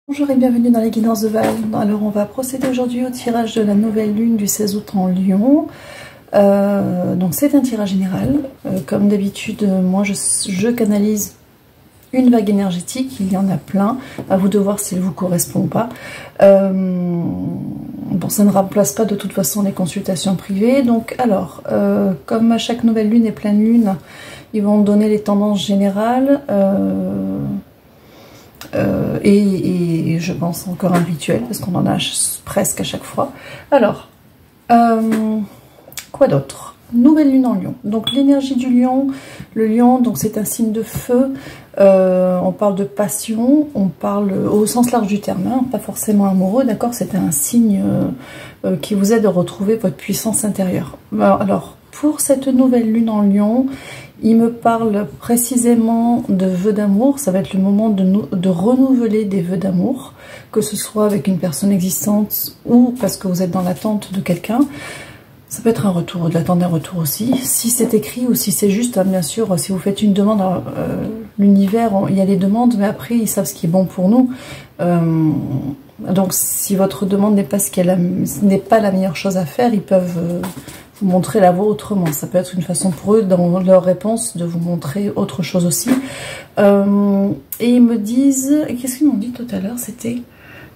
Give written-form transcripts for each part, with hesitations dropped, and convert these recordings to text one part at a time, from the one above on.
Bonjour et bienvenue dans les guidances de Val. Alors on va procéder aujourd'hui au tirage de la nouvelle lune du 16 août en Lion. Donc c'est un tirage général. Comme d'habitude, moi je canalise une vague énergétique. Il y en a plein. À vous de voir s'il vous correspond ou pas. Bon, ça ne remplace pas de toute façon les consultations privées. Donc alors, comme à chaque nouvelle lune et pleine lune, ils vont donner les tendances générales. Et je pense encore un rituel parce qu'on en a presque à chaque fois. Alors, quoi d'autre? Nouvelle lune en Lion. Donc l'énergie du Lion, le Lion, donc c'est un signe de feu. On parle de passion, on parle au sens large du terme, hein, pas forcément amoureux, d'accord? C'est un signe qui vous aide à retrouver votre puissance intérieure. Alors pour cette nouvelle lune en Lion, il me parle précisément de vœux d'amour. Ça va être le moment de renouveler des vœux d'amour, que ce soit avec une personne existante ou parce que vous êtes dans l'attente de quelqu'un. Ça peut être un retour, de l'attente d'un retour aussi. Si c'est écrit ou si c'est juste, hein, bien sûr, si vous faites une demande, l'univers, il y a les demandes, mais après, ils savent ce qui est bon pour nous. Donc, si votre demande n'est pas n'est pas la meilleure chose à faire, ils peuvent vous montrer la voie autrement. Ça peut être une façon pour eux, dans leur réponse, de vous montrer autre chose aussi. Et ils me disent, qu'est-ce qu'ils m'ont dit tout à l'heure? C'était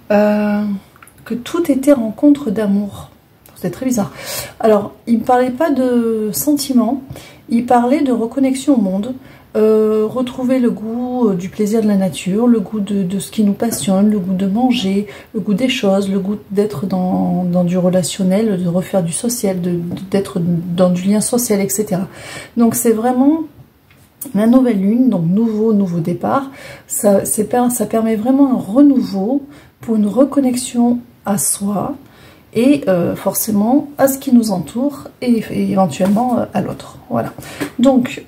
que tout était rencontre d'amour. C'est très bizarre. Alors, il ne parlait pas de sentiments, il parlait de reconnexion au monde, retrouver le goût du plaisir de la nature, le goût de ce qui nous passionne, le goût de manger, le goût des choses, le goût d'être dans du relationnel, de refaire du social, d'être dans du lien social, etc. Donc c'est vraiment la nouvelle lune, donc nouveau départ. Ça permet vraiment un renouveau pour une reconnexion à soi, et forcément à ce qui nous entoure et éventuellement à l'autre. Voilà. Donc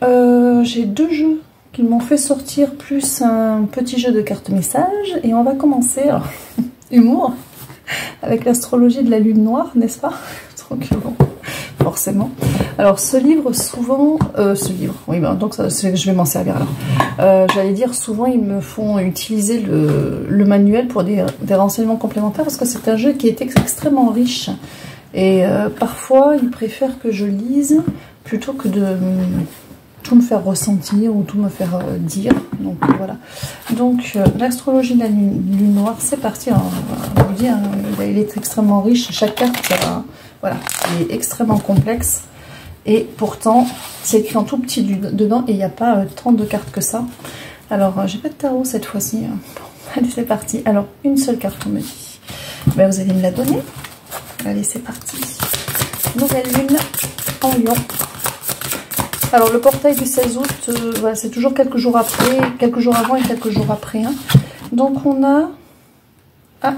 j'ai deux jeux qui m'ont fait sortir, plus un petit jeu de cartes messages, et on va commencer, alors, humour, avec l'astrologie de la lune noire, n'est-ce pas? Donc bon, forcément. Alors ce livre, souvent, oui, ben, donc je vais m'en servir alors. J'allais dire, souvent ils me font utiliser le manuel pour des renseignements complémentaires, parce que c'est un jeu qui est extrêmement riche. Et parfois, ils préfèrent que je lise plutôt que de tout me faire ressentir ou tout me faire dire. Donc voilà. Donc l'astrologie de la lune noire, c'est parti. Alors, je vous dis, hein, il est extrêmement riche. Chaque carte, voilà, il est extrêmement complexe. Et pourtant, c'est écrit en tout petit dedans et il n'y a pas 32 cartes que ça. Alors, j'ai pas de tarot cette fois-ci. Bon, allez, c'est parti. Alors, une seule carte, on me dit. Ben, vous allez me la donner. Allez, c'est parti. Nouvelle lune en Lion. Alors, le portail du 16 août, voilà, c'est toujours quelques jours après, quelques jours avant et quelques jours après. Hein. Donc, on a... Ah,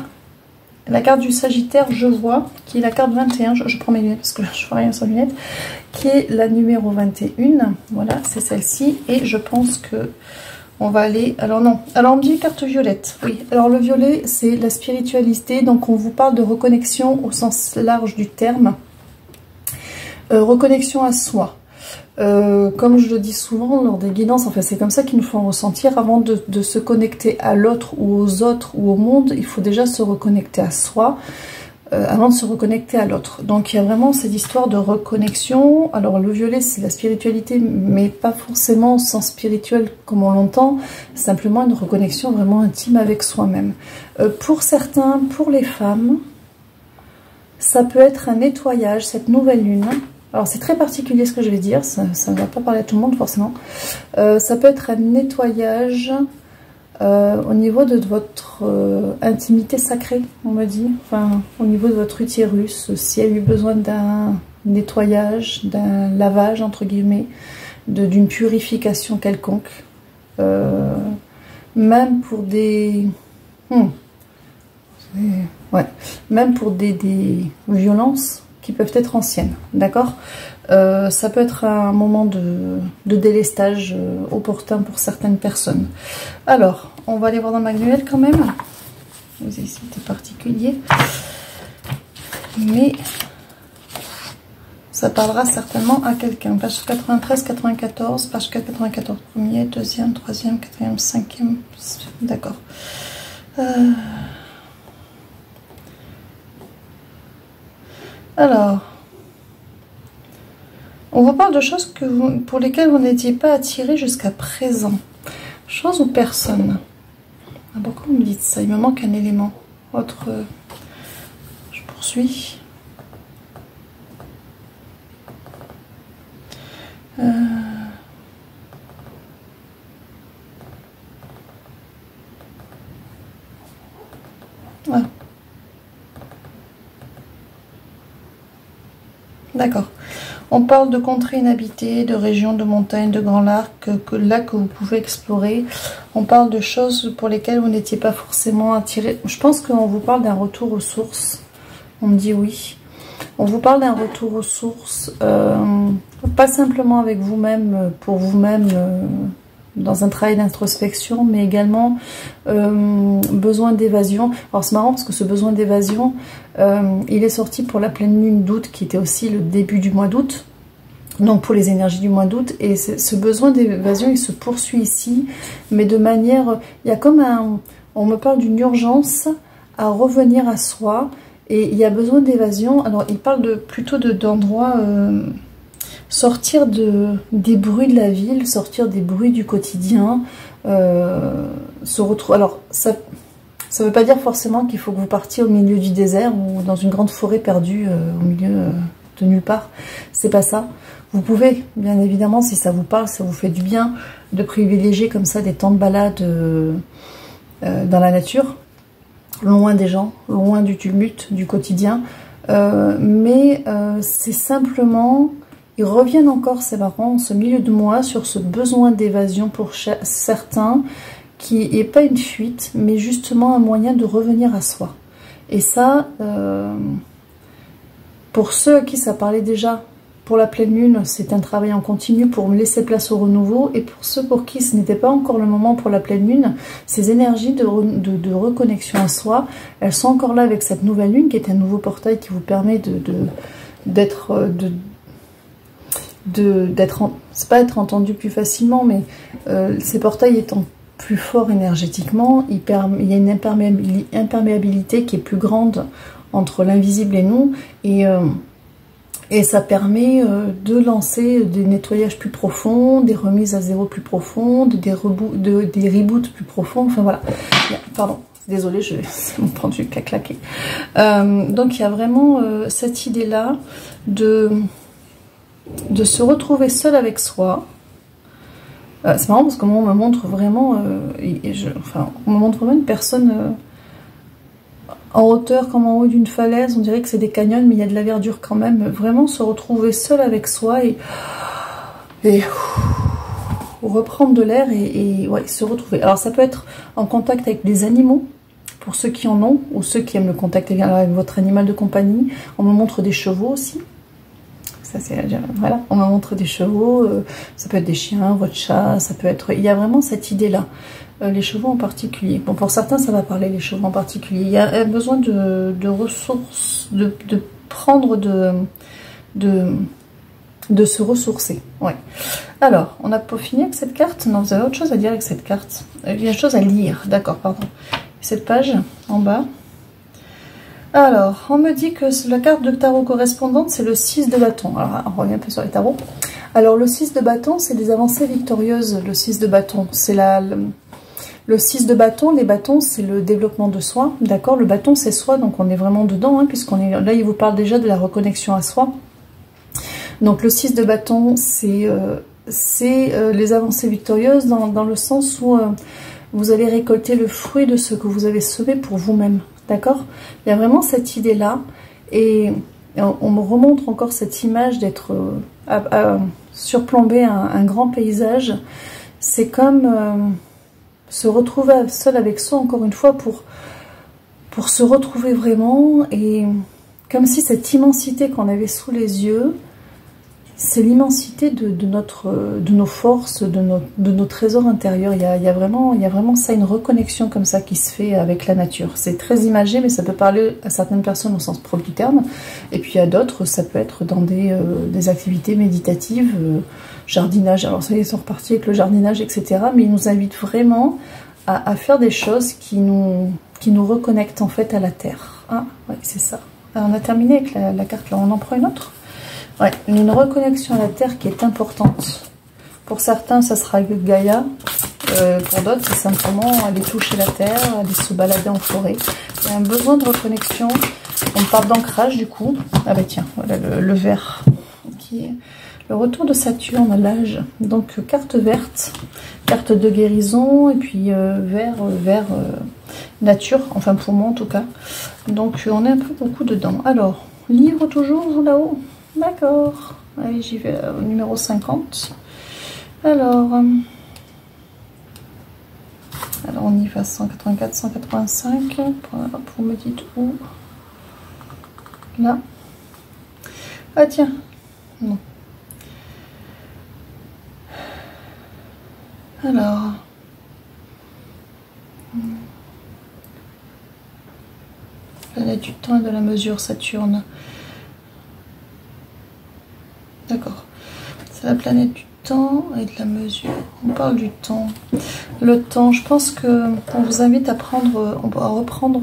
la carte du Sagittaire, je vois, qui est la carte 21, je prends mes lunettes parce que je ne vois rien sans lunettes, qui est la numéro 21, voilà, c'est celle-ci, et je pense que on va aller, alors non, alors on me dit carte violette, oui, alors le violet, c'est la spiritualité, donc on vous parle de reconnexion au sens large du terme, reconnexion à soi. Comme je le dis souvent lors des guidances, enfin c'est comme ça qu'ils nous font ressentir, avant de se connecter à l'autre ou aux autres ou au monde, il faut déjà se reconnecter à soi avant de se reconnecter à l'autre. Donc il y a vraiment cette histoire de reconnexion. Alors le violet, c'est la spiritualité, mais pas forcément au sens spirituel comme on l'entend, simplement une reconnexion vraiment intime avec soi-même. Pour certains, pour les femmes, ça peut être un nettoyage, cette nouvelle lune. Alors c'est très particulier ce que je vais dire, ça ne va pas parler à tout le monde forcément. Ça peut être un nettoyage au niveau de votre intimité sacrée, on me dit. Enfin, au niveau de votre utérus, s'il y a eu besoin d'un nettoyage, d'un lavage entre guillemets, d'une purification quelconque. Même pour des... ouais, même pour des violences qui peuvent être anciennes, d'accord? Ça peut être un moment de délestage opportun pour certaines personnes. Alors, on va aller voir dans le manuel quand même. C'était particulier. Mais ça parlera certainement à quelqu'un. Page 93, 94, page 94, premier, deuxième, troisième, quatrième, cinquième. D'accord. Alors, on vous parle de choses pour lesquelles vous n'étiez pas attiré jusqu'à présent. Choses ou personnes. Ah, pourquoi vous me dites ça? Il me manque un élément. Autre... je poursuis. Ah. D'accord. On parle de contrées inhabitées, de régions, de montagnes, de grands lacs que vous pouvez explorer. On parle de choses pour lesquelles vous n'étiez pas forcément attiré. Je pense qu'on vous parle d'un retour aux sources. On me dit oui. On vous parle d'un retour aux sources, pas simplement avec vous-même, pour vous-même, dans un travail d'introspection, mais également besoin d'évasion. Alors c'est marrant parce que ce besoin d'évasion, il est sorti pour la pleine lune d'août, qui était aussi le début du mois d'août, donc pour les énergies du mois d'août, et ce besoin d'évasion, il se poursuit ici, mais de manière, il y a comme un, on me parle d'une urgence à revenir à soi, et il y a besoin d'évasion. Alors il parle plutôt d'endroits... sortir des bruits de la ville, sortir des bruits du quotidien, se retrouver. Alors, ça ne veut pas dire forcément qu'il faut que vous partiez au milieu du désert ou dans une grande forêt perdue au milieu de nulle part. C'est pas ça. Vous pouvez, bien évidemment, si ça vous parle, ça vous fait du bien, de privilégier comme ça des temps de balade dans la nature, loin des gens, loin du tumulte du quotidien. Mais c'est simplement... Ils reviennent encore, c'est marrant, en ce milieu de mois, sur ce besoin d'évasion pour certains, qui n'est pas une fuite, mais justement un moyen de revenir à soi. Et ça, pour ceux à qui ça parlait déjà, pour la pleine lune, c'est un travail en continu pour me laisser place au renouveau. Et pour ceux pour qui ce n'était pas encore le moment pour la pleine lune, ces énergies de reconnexion à soi, elles sont encore là avec cette nouvelle lune, qui est un nouveau portail qui vous permet c'est pas être entendu plus facilement, mais ces portails étant plus forts énergétiquement, il y a une imperméabilité qui est plus grande entre l'invisible et nous, et ça permet de lancer des nettoyages plus profonds, des remises à zéro plus profondes, des reboots plus profonds, enfin voilà. Pardon, désolée, c'est mon pendule qui a claqué. Donc il y a vraiment cette idée-là de se retrouver seul avec soi. C'est marrant parce que moi on me montre vraiment on me montre vraiment une personne en hauteur comme en haut d'une falaise. On dirait que c'est des canyons, mais il y a de la verdure quand même. Vraiment se retrouver seul avec soi et reprendre de l'air et ouais, se retrouver. Alors ça peut être en contact avec des animaux, pour ceux qui en ont, ou ceux qui aiment le contact avec votre animal de compagnie. On me montre des chevaux aussi. Ça, voilà, on me montre des chevaux, ça peut être des chiens, votre chat, ça peut être... Il y a vraiment cette idée-là, les chevaux en particulier. Bon, pour certains, ça va parler, les chevaux en particulier. Il y a besoin de ressources, de prendre, de se ressourcer. Ouais. Alors, on n'a pas fini avec cette carte? Non, vous avez autre chose à dire avec cette carte? Il y a autre chose à lire, d'accord, pardon. Cette page, en bas... Alors, on me dit que la carte de tarot correspondante, c'est le 6 de bâton. Alors, on revient un peu sur les tarots. Alors, le 6 de bâton, c'est des avancées victorieuses, le 6 de bâton. C'est le 6 de bâton, les bâtons, c'est le développement de soi. D'accord? Le bâton, c'est soi, donc on est vraiment dedans, hein, puisqu'on est là, il vous parle déjà de la reconnexion à soi. Donc, le 6 de bâton, c'est les avancées victorieuses dans le sens où vous allez récolter le fruit de ce que vous avez semé pour vous-même. D'accord? Il y a vraiment cette idée-là, et on me remontre encore cette image d'être surplombé un grand paysage. C'est comme se retrouver seul avec soi, encore une fois, pour se retrouver vraiment, et comme si cette immensité qu'on avait sous les yeux, c'est l'immensité de nos forces, de nos trésors intérieurs. Il y a vraiment ça, une reconnexion comme ça qui se fait avec la nature. C'est très imagé, mais ça peut parler à certaines personnes au sens propre du terme. Et puis à d'autres, ça peut être dans des activités méditatives, jardinage. Alors ça y est, ils sont repartis avec le jardinage, etc. Mais ils nous invitent vraiment à faire des choses qui nous reconnectent en fait à la terre. Ah, ouais, c'est ça. Alors, on a terminé avec la carte là, on en prend une autre. Ouais, une reconnexion à la terre qui est importante. Pour certains, ça sera Gaïa. Pour d'autres, c'est simplement aller toucher la terre, aller se balader en forêt. Il y a un besoin de reconnexion. On parle d'ancrage du coup. Ah bah tiens, voilà le vert. Qui est le retour de Saturne à l'âge. Donc carte verte, carte de guérison, et puis vert nature, enfin pour moi en tout cas. Donc on est un peu beaucoup dedans. Alors, livre toujours là-haut. D'accord. Allez, j'y vais au numéro 50. Alors on y va 184, 185. Pour me dire où? Là. Ah tiens. Non. Alors. Planète du temps et de la mesure, Saturne. D'accord. C'est la planète du temps et de la mesure. On parle du temps. Le temps, je pense que on vous invite à prendre, à reprendre,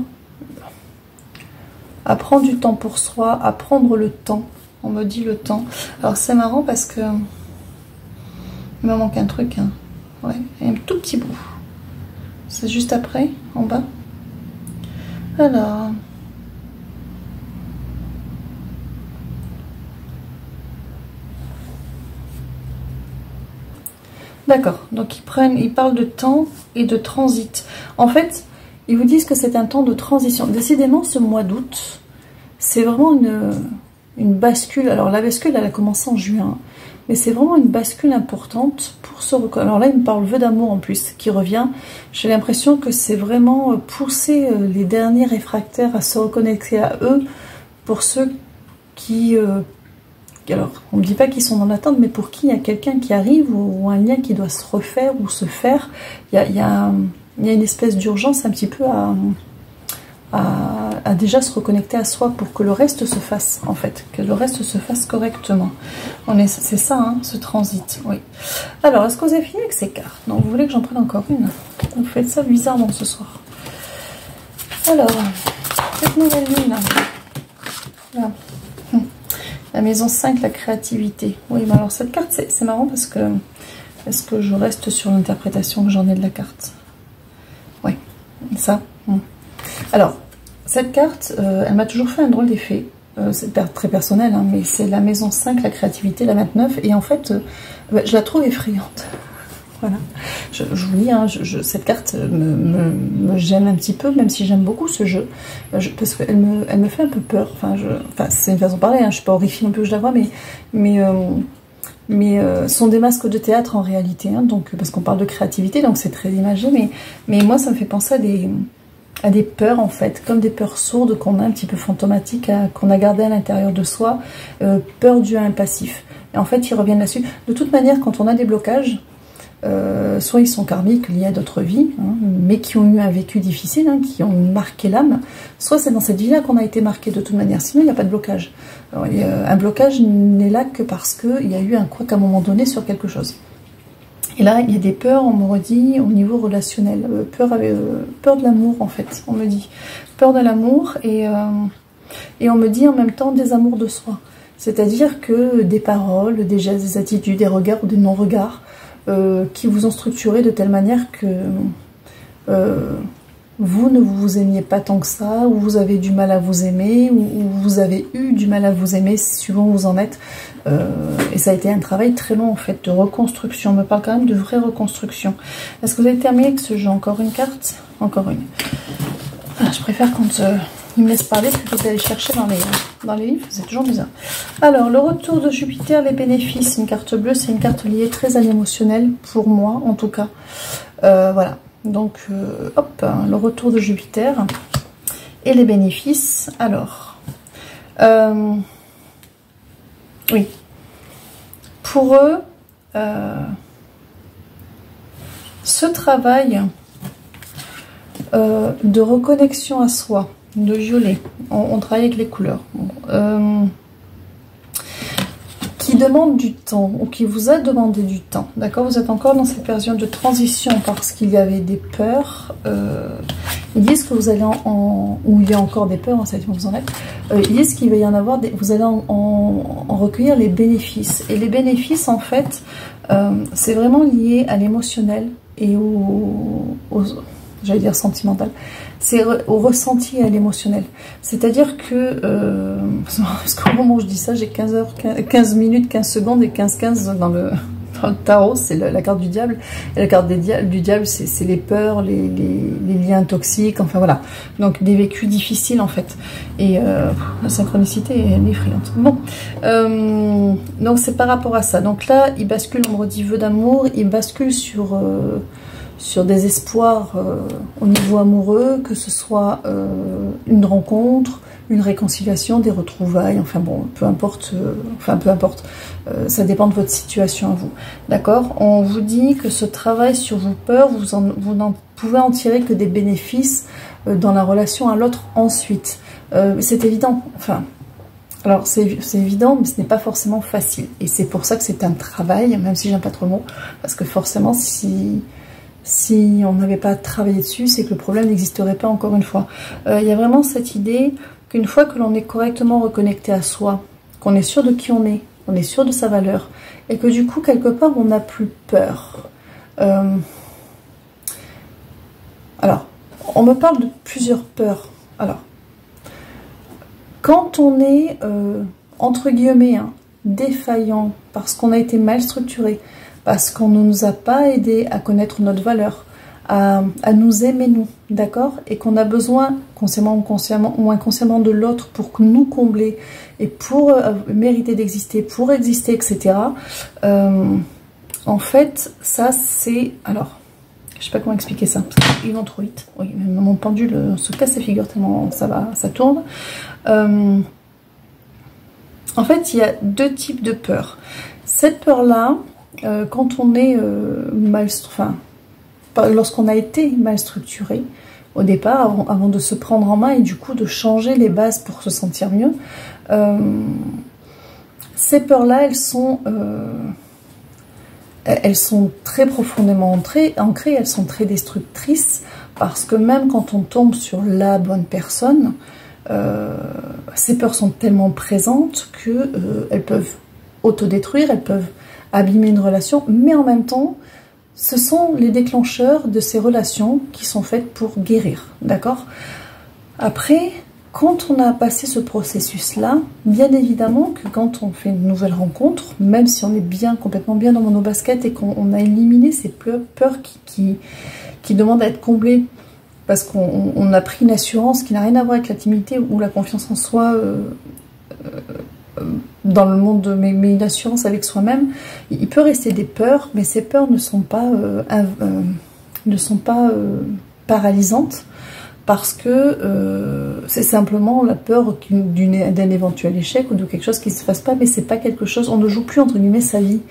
à prendre du temps pour soi, à prendre le temps. On me dit le temps. Alors c'est marrant parce que il me manque un truc. Hein. Ouais, et un tout petit bout. C'est juste après, en bas. Alors. D'accord, donc ils parlent de temps et de transit. En fait, ils vous disent que c'est un temps de transition. Décidément, ce mois d'août, c'est vraiment une bascule. Alors la bascule, elle a commencé en juin, mais c'est vraiment une bascule importante pour se reconnaître. Alors là, il me parle vœu d'amour en plus, qui revient. J'ai l'impression que c'est vraiment pousser les derniers réfractaires à se reconnecter à eux, pour ceux qui... alors, on ne dit pas qu'ils sont dans l'attente, mais pour qui il y a quelqu'un qui arrive ou un lien qui doit se refaire ou se faire, il y a une espèce d'urgence un petit peu à déjà se reconnecter à soi pour que le reste se fasse, en fait, que le reste se fasse correctement. C'est ça, hein, ce transit, oui. Alors, est-ce que vous avez fini avec ces cartes? Non, vous voulez que j'en prenne encore une? Vous faites ça bizarrement ce soir. Alors, cette nouvelle lune, là. La maison 5, la créativité. Oui, mais alors cette carte, c'est marrant parce que... Est-ce que je reste sur l'interprétation que j'en ai de la carte? Oui, ça. Alors, cette carte, elle m'a toujours fait un drôle d'effet. C'est très personnel, hein, mais c'est la maison 5, la créativité, la 29. Et en fait, je la trouve effrayante. Voilà. Je vous dis, hein, cette carte me gêne un petit peu, même si j'aime beaucoup ce jeu. Parce qu'elle me fait un peu peur. Enfin, c'est une façon de parler, hein, je ne suis pas horrifiée non plus que je la vois, mais sont des masques de théâtre en réalité. Hein, donc, parce qu'on parle de créativité, donc c'est très imagé. Mais moi, ça me fait penser à des peurs, en fait, comme des peurs sourdes qu'on a un petit peu fantomatiques, qu'on a gardées à l'intérieur de soi. Peur due à un passif. Et en fait, ils reviennent là-dessus. De toute manière, quand on a des blocages... soit ils sont karmiques liés à d'autres vies, hein, mais qui ont eu un vécu difficile, hein, qui ont marqué l'âme, soit c'est dans cette vie-là qu'on a été marqué de toute manière, sinon il n'y a pas de blocage. Alors, un blocage n'est là que parce qu'il y a eu un couac à un moment donné sur quelque chose. Et là, il y a des peurs, on me redit, au niveau relationnel, peur de l'amour en fait, on me dit. Peur de l'amour et on me dit en même temps des amours de soi. C'est-à-dire que des paroles, des gestes, des attitudes, des regards ou des non-regards, qui vous ont structuré de telle manière que vous ne vous aimiez pas tant que ça, ou vous avez du mal à vous aimer, ou vous avez eu du mal à vous aimer, suivant où vous en êtes. Et ça a été un travail très long en fait, de reconstruction. On me parle quand même de vraie reconstruction. Est-ce que vous avez terminé avec ce jeu? Encore une carte? Encore une. Ah, je préfère quand il me laisse parler plutôt que d'aller chercher dans les livres, c'est toujours bizarre. Alors, le retour de Jupiter, les bénéfices, une carte bleue, c'est une carte liée très à l'émotionnel, pour moi en tout cas. Voilà, donc hop, le retour de Jupiter et les bénéfices. Alors, oui, pour eux, ce travail de reconnexion à soi, de violet, on travaille avec les couleurs, qui demande du temps, ou qui vous a demandé du temps, d'accord? Vous êtes encore dans cette période de transition parce qu'il y avait des peurs, Ils disent que vous allez où il y a encore des peurs, ça dépend où vous en êtes. Ils disent qu'il va y en avoir, vous allez en recueillir les bénéfices. Et les bénéfices, en fait, c'est vraiment lié à l'émotionnel et j'allais dire sentimental. C'est au ressenti et à l'émotionnel. C'est-à-dire que, parce qu'au moment où je dis ça, j'ai 15 minutes, 15 secondes et 15 dans le tarot, c'est la carte du diable. Et la carte du diable, c'est les peurs, les liens toxiques, enfin voilà. Donc des vécus difficiles en fait. Et la synchronicité est effrayante. Bon, donc c'est par rapport à ça. Donc là, il bascule, on me dit vœu d'amour, il bascule sur des espoirs au niveau amoureux, que ce soit une rencontre, une réconciliation, des retrouvailles, enfin bon, peu importe, ça dépend de votre situation à vous, d'accord? On vous dit que ce travail sur vos peurs, vous n'en pouvez en tirer que des bénéfices dans la relation à l'autre ensuite. C'est évident, enfin, alors c'est évident, mais ce n'est pas forcément facile, et c'est pour ça que c'est un travail, même si j'aime pas trop le mot, parce que forcément, si on n'avait pas travaillé dessus, c'est que le problème n'existerait pas encore une fois. Il y a vraiment cette idée qu'une fois que l'on est correctement reconnecté à soi, qu'on est sûr de qui on est sûr de sa valeur, et que du coup, quelque part, on n'a plus peur. Alors, on me parle de plusieurs peurs. Alors, quand on est, entre guillemets, défaillant, parce qu'on a été mal structuré, parce qu'on ne nous a pas aidé à connaître notre valeur, à nous aimer nous, d'accord? Et qu'on a besoin, consciemment ou inconsciemment, de l'autre pour nous combler et pour mériter d'exister, pour exister, etc. En fait, ça c'est... Alors, je sais pas comment expliquer ça, parce qu'ils vont trop vite. Oui, mon pendule se casse la figure tellement ça tourne. En fait, il y a deux types de peurs. Cette peur-là, quand on est lorsqu'on a été mal structuré au départ, avant de se prendre en main et du coup de changer les bases pour se sentir mieux, ces peurs-là, elles sont très profondément ancrées, elles sont très destructrices, parce que même quand on tombe sur la bonne personne, ces peurs sont tellement présentes qu'elles peuvent autodétruire, elles peuvent abîmer une relation, mais en même temps, ce sont les déclencheurs de ces relations qui sont faites pour guérir, d'accord? Après, quand on a passé ce processus-là, bien évidemment que quand on fait une nouvelle rencontre, même si on est complètement bien dans nos baskets et qu'on a éliminé ces peurs qui demandent à être comblées, parce qu'on a pris une assurance qui n'a rien à voir avec la timidité ou la confiance en soi, dans le monde, mais une assurance avec soi-même, il peut rester des peurs, mais ces peurs ne sont pas paralysantes, parce que c'est simplement la peur d'un éventuel échec ou de quelque chose qui ne se fasse pas, mais c'est pas quelque chose, on ne joue plus entre guillemets sa vie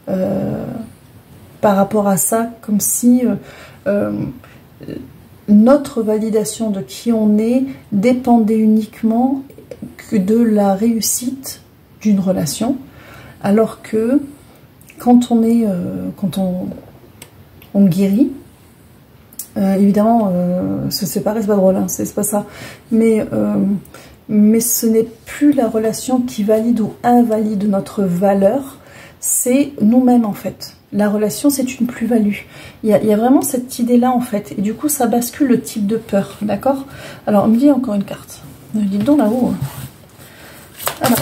par rapport à ça, comme si notre validation de qui on est dépendait uniquement que de la réussite d'une relation, alors que quand on guérit, évidemment se séparer c'est pas drôle, c'est pas ça, mais ce n'est plus la relation qui valide ou invalide notre valeur, c'est nous-mêmes en fait. La relation, c'est une plus-value. Il y a vraiment cette idée-là en fait, et du coup ça bascule le type de peur, d'accord? Alors on me dit encore une carte, dites donc là-haut. Alors,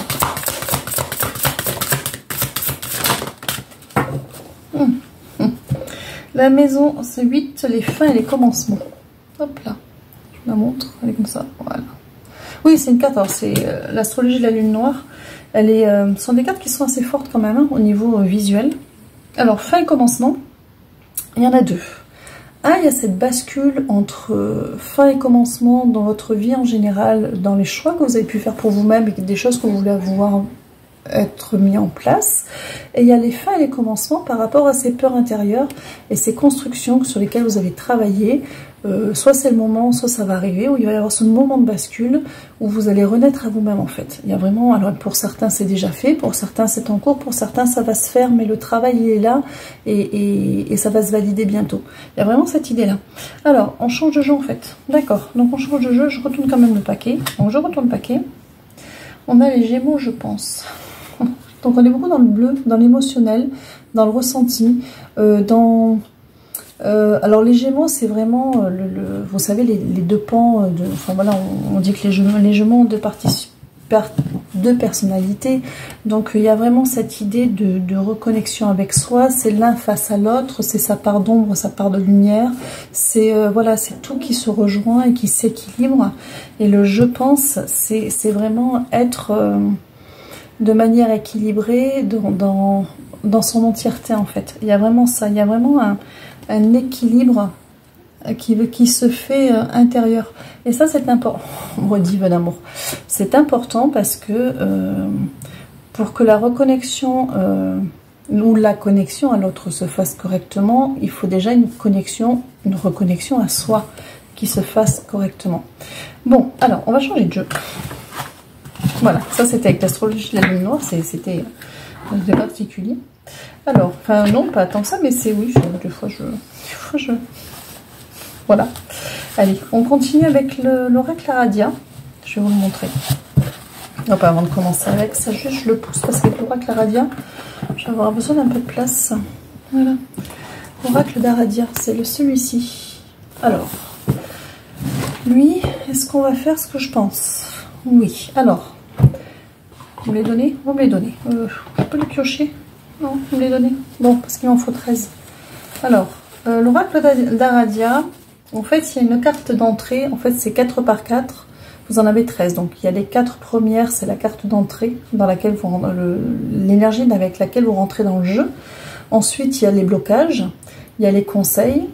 la maison, c'est 8, les fins et les commencements. Hop là, je la montre, elle est comme ça, voilà. Oui, c'est une carte, alors c'est l'astrologie de la lune noire. Ce sont des cartes qui sont assez fortes quand même, au niveau visuel. Alors, fin et commencement, il y en a deux. Il y a cette bascule entre fin et commencement dans votre vie en général, dans les choix que vous avez pu faire pour vous-même et des choses que vous voulez avoir être mis en place. Et il y a les fins et les commencements par rapport à ces peurs intérieures et ces constructions sur lesquelles vous avez travaillé. Soit c'est le moment, soit ça va arriver, où il va y avoir ce moment de bascule où vous allez renaître à vous-même en fait. Il y a vraiment, alors pour certains c'est déjà fait, pour certains c'est en cours, pour certains ça va se faire, mais le travail il est là et ça va se valider bientôt. Il y a vraiment cette idée là. Alors on change de jeu en fait, d'accord, donc on change de jeu, je retourne quand même le paquet, donc je retourne le paquet. On a les Gémeaux je pense. Donc on est beaucoup dans le bleu, dans l'émotionnel, dans le ressenti, alors les Gémeaux c'est vraiment vous savez les deux pans de, enfin voilà, on dit que les Gémeaux ont deux personnalités, donc il y a vraiment cette idée de reconnexion avec soi, c'est l'un face à l'autre, c'est sa part d'ombre, sa part de lumière, c'est voilà, c'est tout qui se rejoint et qui s'équilibre, et le je pense c'est vraiment être de manière équilibrée dans son entièreté en fait. Il y a vraiment ça, il y a vraiment un équilibre qui se fait intérieur. Et ça c'est important, redit d'amour. C'est important parce que pour que la reconnexion ou la connexion à l'autre se fasse correctement, il faut déjà une reconnexion à soi qui se fasse correctement. Bon, alors on va changer de jeu. Voilà, ça c'était avec l'astrologie de la lune noire, c'était particulier. Alors, enfin non, pas tant que ça, mais c'est oui, des fois je... Voilà. Allez, on continue avec l'oracle Aradia. Je vais vous le montrer. Non, pas avant de commencer avec ça, juste je le pousse parce que l'oracle Aradia, je vais avoir besoin d'un peu de place. Voilà. L'oracle d'Aradia, c'est celui-ci. Alors, lui, est-ce qu'on va faire ce que je pense? Oui. Alors, vous me les donnez? Vous me les donnez. Je peux le piocher? Non, vous me les donnez? Bon, parce qu'il m'en faut 13. Alors, l'oracle d'Aradia, en fait, il y a une carte d'entrée. En fait, c'est 4 par 4. Vous en avez 13. Donc, il y a les 4 premières, c'est la carte d'entrée, dans laquelle vous l'énergie avec laquelle vous rentrez dans le jeu. Ensuite, il y a les blocages, il y a les conseils.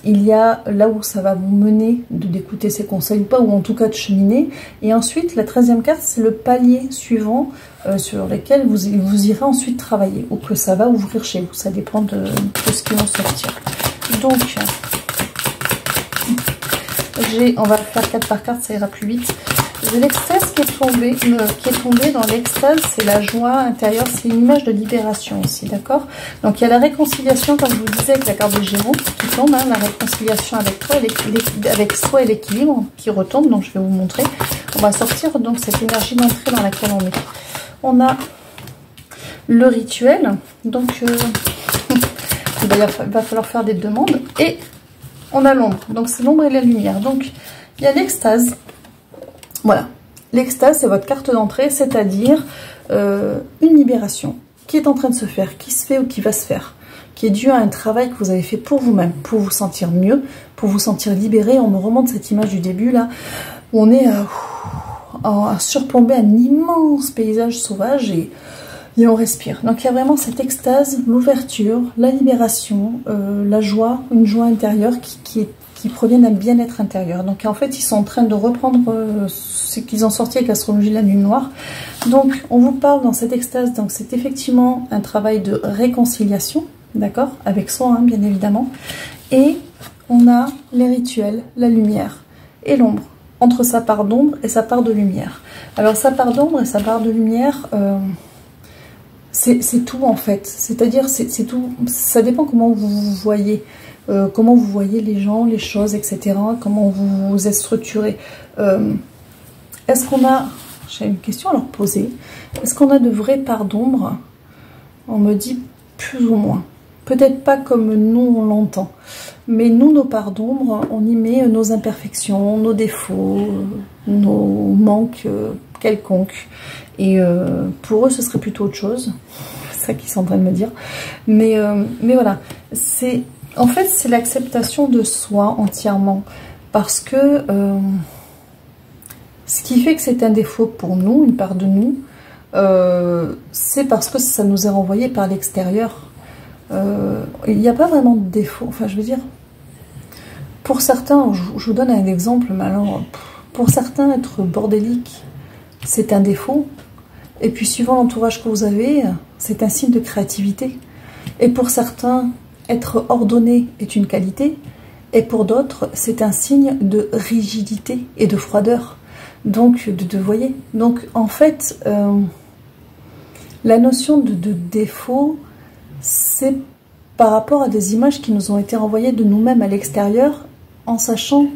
Il y a là où ça va vous mener d'écouter ces conseils ou pas, ou en tout cas de cheminer. Et ensuite, la 13e carte, c'est le palier suivant sur lequel vous irez ensuite travailler, ou que ça va ouvrir chez vous. Ça dépend de ce qui va sortir. Donc, on va faire 4 par 4, ça ira plus vite. J'ai l'extase qui est tombée dans l'extase, c'est la joie intérieure, c'est une image de libération aussi, d'accord? Donc il y a la réconciliation, comme je vous disais, avec la carte des Gémeaux qui tombe, hein, la réconciliation avec soi et l'équilibre qui retombe, donc je vais vous montrer. On va sortir donc cette énergie d'entrée dans laquelle on est. On a le rituel, donc il va falloir faire des demandes, et on a l'ombre, donc c'est l'ombre et la lumière. Donc il y a l'extase. Voilà, l'extase c'est votre carte d'entrée, c'est-à-dire une libération qui est en train de se faire, qui se fait ou qui va se faire, qui est due à un travail que vous avez fait pour vous-même, pour vous sentir mieux, pour vous sentir libéré. On me remonte cette image du début là, où on est à surplomber un immense paysage sauvage et on respire. Donc il y a vraiment cette extase, l'ouverture, la libération, la joie, une joie intérieure qui provient d'un bien-être intérieur. Donc en fait, ils sont en train de reprendre ce qu'ils ont sorti avec l'astrologie de la lune noire. Donc on vous parle dans cette extase, donc c'est effectivement un travail de réconciliation, d'accord, avec soi, hein, bien évidemment. Et on a les rituels, la lumière et l'ombre, entre sa part d'ombre et sa part de lumière. Alors sa part d'ombre et sa part de lumière, c'est tout en fait, c'est-à-dire c'est tout, ça dépend comment vous vous voyez. Comment vous voyez les gens, les choses, etc. Comment vous êtes structuré. Est-ce qu'on a... J'ai une question à leur poser. Est-ce qu'on a de vraies parts d'ombre? On me dit plus ou moins. Peut-être pas comme nous on l'entend. Mais nous, nos parts d'ombre, on y met nos imperfections, nos défauts, nos manques quelconques. Et pour eux, ce serait plutôt autre chose. C'est ça qu'ils sont en train de me dire. Mais voilà, c'est... En fait, c'est l'acceptation de soi entièrement, parce que ce qui fait que c'est un défaut pour nous, une part de nous, c'est parce que ça nous est renvoyé par l'extérieur. Il n'y a pas vraiment de défaut. Enfin, je veux dire, pour certains, je vous donne un exemple, mais alors, pour certains, être bordélique, c'est un défaut, Et puis suivant l'entourage que vous avez, c'est un signe de créativité. Et pour certains, être ordonné est une qualité. Et pour d'autres, c'est un signe de rigidité et de froideur. Donc, voyez. Donc, en fait, la notion de défaut, c'est par rapport à des images qui nous ont été renvoyées de nous-mêmes à l'extérieur, en sachant,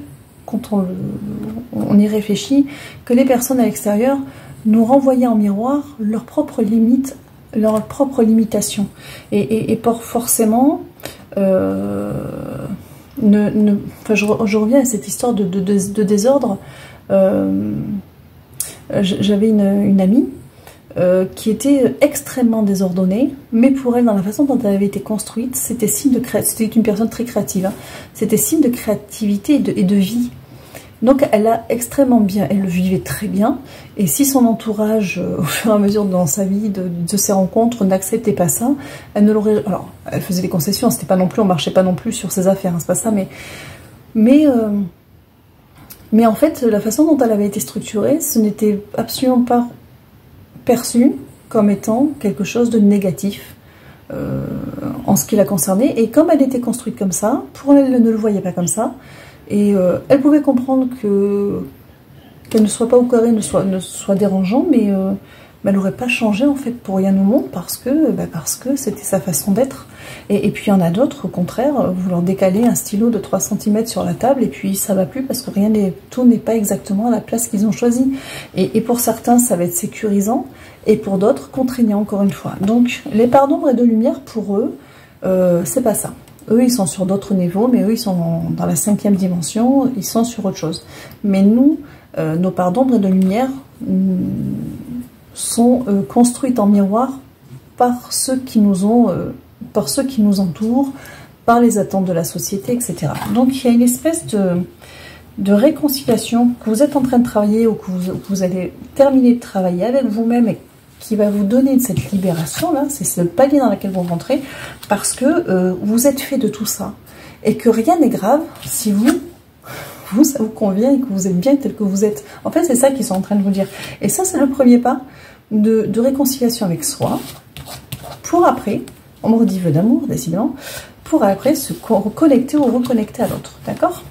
quand on y réfléchit, que les personnes à l'extérieur nous renvoyaient en miroir leurs propres limites, leurs propres limitations. Et forcément, je reviens à cette histoire de désordre. J'avais une amie qui était extrêmement désordonnée, mais pour elle, dans la façon dont elle avait été construite, c'était signe de c'était une personne très créative, hein. C'était signe de créativité et de vie. Donc elle a extrêmement bien, elle le vivait très bien, et si son entourage, au fur et à mesure dans sa vie, de ses rencontres, n'acceptait pas ça, elle ne l'aurait... Alors, elle faisait des concessions, c'était pas non plus, on marchait pas non plus sur ses affaires, hein, c'est pas ça, mais en fait, la façon dont elle avait été structurée, ce n'était absolument pas perçu comme étant quelque chose de négatif en ce qui la concernait. Et comme elle était construite comme ça, pour elle, elle ne le voyait pas comme ça. Et elle pouvait comprendre qu'elle ne soit pas au carré, ne soit dérangeant, mais elle n'aurait pas changé en fait pour rien au monde parce que c'était sa façon d'être. Et puis il y en a d'autres, au contraire, vous leur décalez un stylo de 3 cm sur la table et puis ça va plus parce que tout n'est pas exactement à la place qu'ils ont choisi. Et pour certains, ça va être sécurisant et pour d'autres, contraignant encore une fois. Donc les parts d'ombre et de lumière, pour eux, c'est pas ça. Eux, ils sont sur d'autres niveaux, mais eux, ils sont dans la 5e dimension, ils sont sur autre chose. Mais nous, nos parts d'ombre et de lumière sont construites en miroir par ceux qui nous entourent, par les attentes de la société, etc. Donc, il y a une espèce de réconciliation que vous êtes en train de travailler ou que vous allez terminer de travailler avec vous-même et qui va vous donner cette libération-là, c'est le palier dans lequel vous rentrez, parce que vous êtes fait de tout ça, et que rien n'est grave si ça vous convient et que vous êtes bien tel que vous êtes. En fait, c'est ça qu'ils sont en train de vous dire. Et ça, c'est le premier pas de réconciliation avec soi, pour après, on me redit vœu d'amour, décidément, pour après se connecter ou reconnecter à l'autre, d'accord ?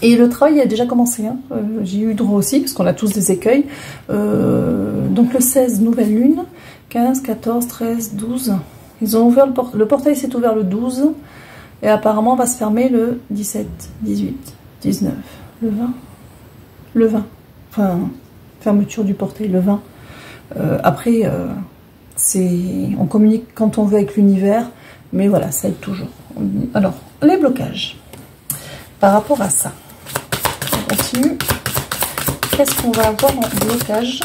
Et le travail a déjà commencé, hein. J'ai eu droit aussi, parce qu'on a tous des écueils. Donc le 16, nouvelle lune, 15, 14, 13, 12. Ils ont ouvert le portail s'est ouvert le 12, et apparemment on va se fermer le 17, 18, 19, le 20. Enfin, fermeture du portail, le 20. Après, on communique quand on veut avec l'univers, mais voilà, ça aide toujours. Alors, les blocages. Par rapport à ça, on continue. Qu'est-ce qu'on va avoir en blocage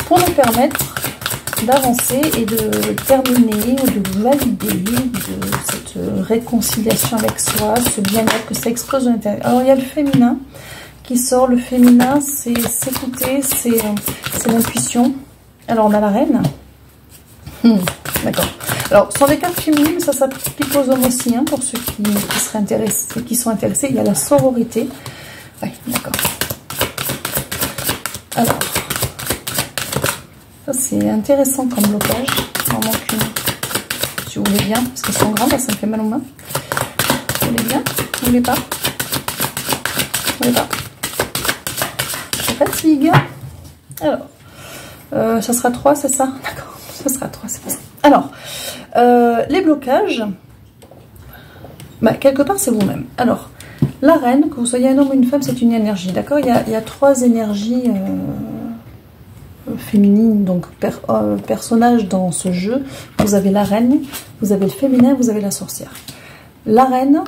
pour nous permettre d'avancer et de terminer ou de valider de cette réconciliation avec soi, ce bien-être que ça explose de l'intérieur. Alors, il y a le féminin qui sort. Le féminin, c'est s'écouter, c'est l'intuition. Alors, on a la reine. D'accord. Alors, ce sont des cartes féminines, mais ça s'applique aux hommes aussi, hein, pour ceux qui sont intéressés. Il y a la sororité. Oui, d'accord. Alors, ça c'est intéressant comme blocage. Il en manque une. Si vous voulez bien, parce qu'elles sont grandes, ça me fait mal aux mains. Vous voulez bien? Vous voulez pas? Vous voulez pas? Ça fatigue. Alors, ça sera 3, c'est ça? D'accord, ça sera 3, c'est pas ça. Alors, les blocages, quelque part c'est vous-même. Alors, la reine, que vous soyez un homme ou une femme, c'est une énergie, d'accord? Il y a 3 énergies féminines, donc personnages dans ce jeu. Vous avez la reine, vous avez le féminin, vous avez la sorcière. La reine,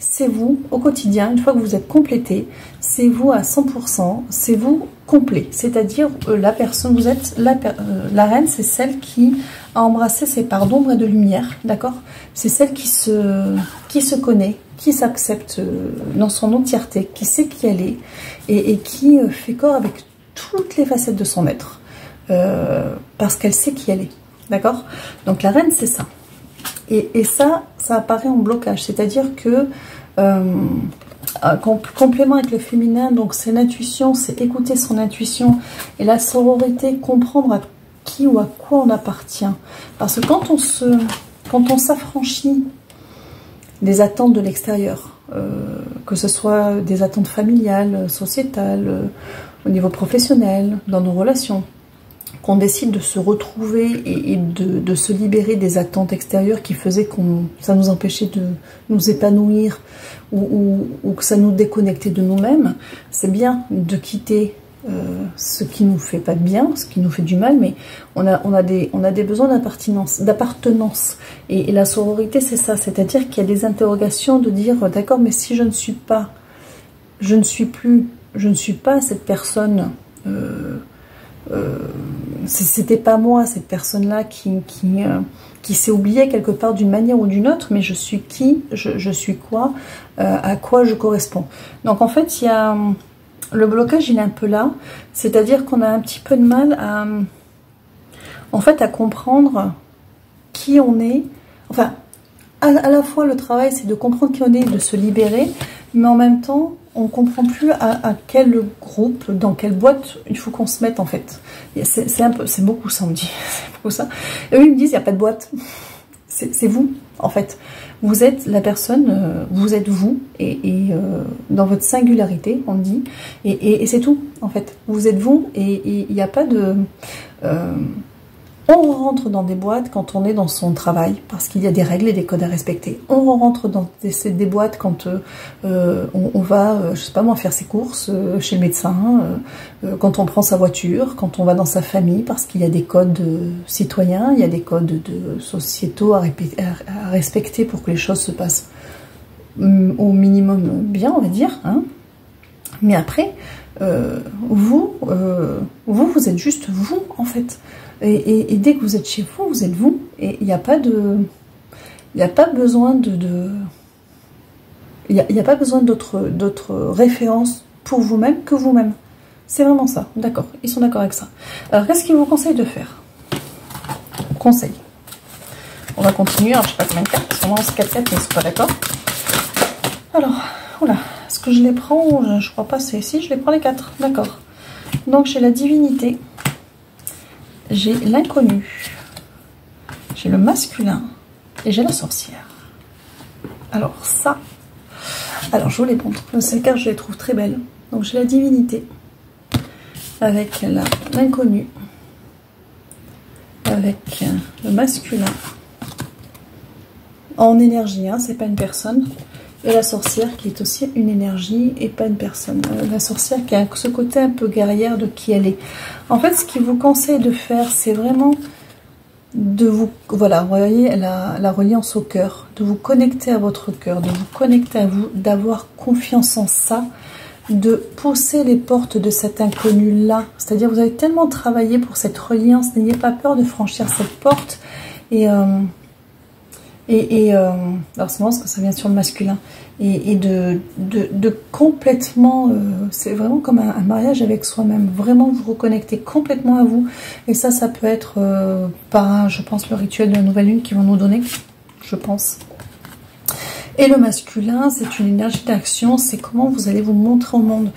c'est vous au quotidien, une fois que vous êtes complété, c'est vous à 100%, c'est vous complet, c'est-à-dire la personne, vous êtes la reine, c'est celle qui a embrassé ses parts d'ombre et de lumière, d'accord? C'est celle qui se connaît, qui s'accepte dans son entièreté, qui sait qui elle est et qui fait corps avec toutes les facettes de son être, parce qu'elle sait qui elle est, d'accord? Donc la reine, c'est ça. Et ça apparaît en blocage, c'est-à-dire que complément avec le féminin, donc c'est l'intuition, c'est écouter son intuition. Et la sororité, comprendre à qui ou à quoi on appartient. Parce que quand on s'affranchit des attentes de l'extérieur, que ce soit des attentes familiales, sociétales, au niveau professionnel, dans nos relations, qu'on décide de se retrouver et de se libérer des attentes extérieures qui faisaient ça nous empêchait de nous épanouir ou que ça nous déconnectait de nous-mêmes, c'est bien de quitter ce qui nous fait pas de bien, ce qui nous fait du mal, mais on a des besoins d'appartenance. Et la sororité, c'est ça, c'est-à-dire qu'il y a des interrogations de dire, d'accord, mais si je ne suis pas cette personne, c'était pas moi, cette personne-là qui s'est oubliée quelque part d'une manière ou d'une autre, mais je suis qui, je suis quoi, à quoi je corresponds. Donc en fait, il y a... Le blocage, il est un peu là, c'est-à-dire qu'on a un petit peu de mal à comprendre qui on est. Enfin, à la fois le travail, c'est de comprendre qui on est, de se libérer, mais en même temps, on ne comprend plus à quel groupe, dans quelle boîte il faut qu'on se mette en fait. C'est beaucoup ça, on me dit. C'est beaucoup ça. Et eux, ils me disent, il n'y a pas de boîte. C'est vous, en fait. Vous êtes la personne, vous êtes vous, et dans votre singularité, on dit, et c'est tout, en fait. Vous êtes vous, et il n'y a pas de... on rentre dans des boîtes quand on est dans son travail, parce qu'il y a des règles et des codes à respecter. On rentre dans des boîtes quand on va, je sais pas moi, faire ses courses chez le médecin, quand on prend sa voiture, quand on va dans sa famille, parce qu'il y a des codes citoyens, il y a des codes sociétaux à respecter pour que les choses se passent au minimum bien, on va dire. Hein. Mais après, vous êtes juste vous, en fait. Et dès que vous êtes chez vous, vous êtes vous. Et il n'y a pas besoin il n'y a pas besoin d'autres références pour vous-même que vous-même. C'est vraiment ça. D'accord. Ils sont d'accord avec ça. Alors, qu'est-ce qu'ils vous conseillent de faire? Conseil. On va continuer. Alors, je ne sais pas combien de cartes. Parce qu'on lance 4 cartes, mais c'est pas d'accord. Alors, oula. Est-ce que je les prends ou je crois pas, c'est ici. Je les prends les 4. D'accord. Donc, j'ai la divinité. J'ai l'inconnu, j'ai le masculin et j'ai la sorcière. Alors ça, alors je vous les montre. Ces cartes, je les trouve très belles. Donc j'ai la divinité avec l'inconnu, avec le masculin en énergie, hein, c'est pas une personne. Et la sorcière qui est aussi une énergie et pas une personne. La sorcière qui a ce côté un peu guerrière de qui elle est. En fait, ce qu'il vous conseille de faire, c'est vraiment de vous... Voilà, vous voyez la reliance au cœur. De vous connecter à votre cœur, de vous connecter à vous, d'avoir confiance en ça, de pousser les portes de cet inconnu-là. C'est-à-dire, vous avez tellement travaillé pour cette reliance, n'ayez pas peur de franchir cette porte. Alors c'est marrant parce que ça vient sur le masculin, et de complètement, c'est vraiment comme un mariage avec soi-même, vraiment vous reconnecter complètement à vous, et ça peut être par, je pense, le rituel de la nouvelle lune qu'ils vont nous donner, je pense. Et le masculin, c'est une énergie d'action, c'est comment vous allez vous montrer au monde.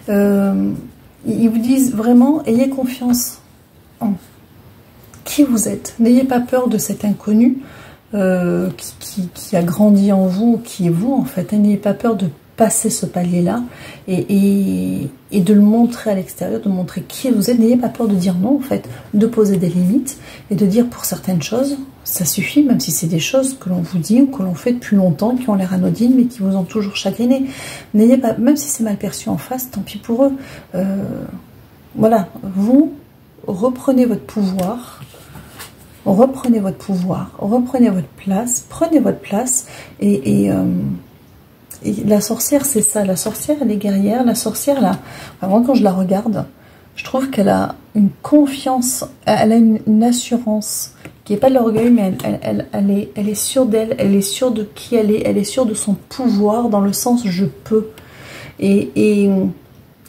Ils vous disent vraiment, ayez confiance en qui vous êtes, n'ayez pas peur de cet inconnu, qui a grandi en vous, qui est vous en fait. N'ayez pas peur de passer ce palier-là et de le montrer à l'extérieur, de montrer qui vous êtes. N'ayez pas peur de dire non en fait, de poser des limites et de dire pour certaines choses, ça suffit, même si c'est des choses que l'on vous dit ou que l'on fait depuis longtemps, qui ont l'air anodines mais qui vous ont toujours chagriné. N'ayez pas, même si c'est mal perçu en face, tant pis pour eux. Voilà, vous reprenez votre pouvoir. Reprenez votre pouvoir, reprenez votre place, prenez votre place. Et la sorcière, c'est ça. La sorcière, elle est guerrière. La sorcière, là, moi, quand je la regarde, je trouve qu'elle a une confiance, elle a une assurance qui n'est pas de l'orgueil, mais elle est sûre d'elle, elle est sûre de qui elle est sûre de son pouvoir, dans le sens je peux. Et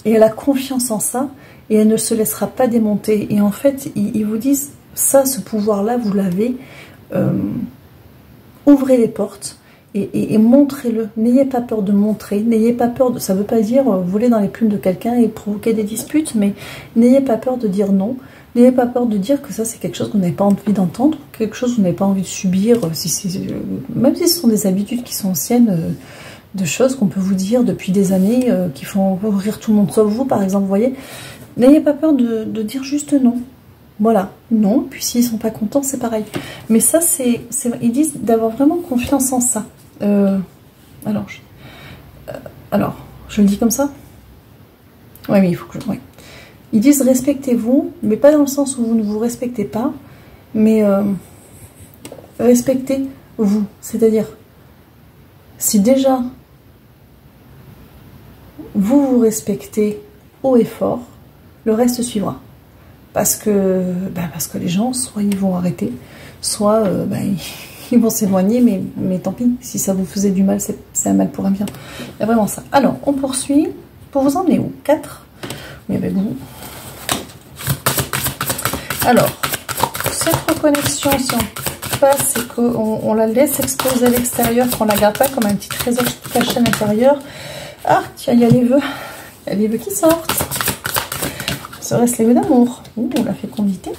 elle a confiance en ça, et elle ne se laissera pas démonter. Et en fait, ils vous disent... Ça, ce pouvoir-là, vous l'avez. Ouvrez les portes et montrez-le. N'ayez pas peur de montrer, n'ayez pas peur de... Ça ne veut pas dire voler dans les plumes de quelqu'un et provoquer des disputes, mais n'ayez pas peur de dire non. N'ayez pas peur de dire que ça c'est quelque chose que vous n'avez pas envie d'entendre, quelque chose que vous n'avez pas envie de subir, même si ce sont des habitudes qui sont anciennes, de choses qu'on peut vous dire depuis des années, qui font rire tout le monde sauf vous, par exemple, vous voyez. N'ayez pas peur de dire juste non. Voilà, non, puis s'ils sont pas contents, c'est pareil. Mais ça, ils disent d'avoir vraiment confiance en ça. Alors, je le dis comme ça? Oui, mais il faut que je... Ouais. Ils disent respectez-vous, mais pas dans le sens où vous ne vous respectez pas, mais respectez-vous. C'est-à-dire, si déjà vous vous respectez haut et fort, le reste suivra. Parce que les gens, soit ils vont arrêter, soit ils vont s'éloigner, mais tant pis, si ça vous faisait du mal, c'est un mal pour un bien. Il y a vraiment ça. Alors, on poursuit. Pour vous emmener où? 4. Oui, ben bon. Alors, cette reconnexion, si on passe, c'est qu'on la laisse exploser à l'extérieur, qu'on la garde pas comme un petit trésor caché à l'intérieur. Ah, tiens, il y a les vœux. Il y a les vœux qui sortent. Serait-ce les vœux d'amour? Ouh, la fécondité.